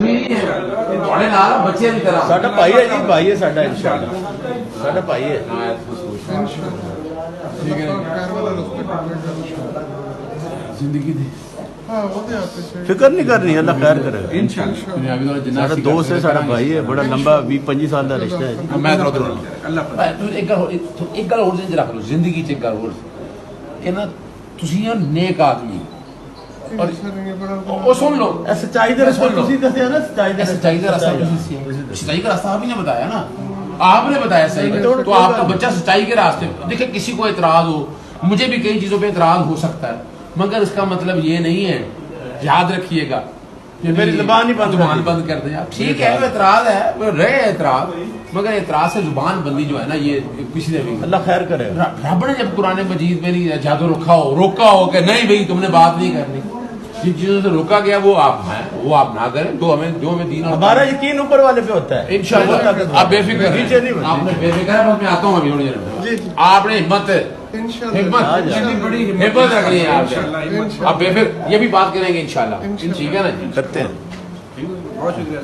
दुश्मनी नहीं है थोड़े नाल बच्चे की तरह साडा भाई है जी, भाई है साडा इंशाल्लाह, साडा भाई है। ठीक है जिंदगी दी फिक्र नहीं करनी, अल्लाह खैर करेगा। इंशाल्लाह साडा दोस्त है, साडा भाई है, बड़ा लंबा 20-25 साल का रिश्ता है जी। मैं एक गल होर जिंज रख लो जिंदगी च एक गल होर कि ना तुसी हो नेक आदमी और सुन लो सच्चाई का रास्ता तुसी दसया ना, सच्चाई का रास्ता सच्चाई का रास्ता आपने बताया ना, आपने बताया सही है। तो आपका बच्चा सच्चाई के रास्ते, देखिए किसी को एतराज हो, मुझे भी कई चीजों पे एतराज हो सकता है, मगर इसका मतलब ये नहीं है, याद रखिएगा मेरी जुबान ही बंद कर दें आप। ठीक है एतराज है, रहे एतराज, मगर एतराज से जुबान बंदी जो है ना ये पिछले भी अल्लाह खैर करेगा। रब ने जब कुरान मजीद में नहीं जादू रोका हो कि नहीं भाई तुमने बात नहीं करनी, जिन चीजों से रोका गया वो आप ना करें, जो हमें दीन और हमारा यकीन ऊपर वाले पे होता है इंशाल्लाह। आप बेफिक्र आपने बेफिक्र है, मैं आता हूँ अभी थोड़ी देर में। आपने हिम्मत रख ली है आपने, आप बेफिक्र ये भी बात करेंगे इंशाल्लाह, ठीक है ना जी, करते हैं। बहुत शुक्रिया।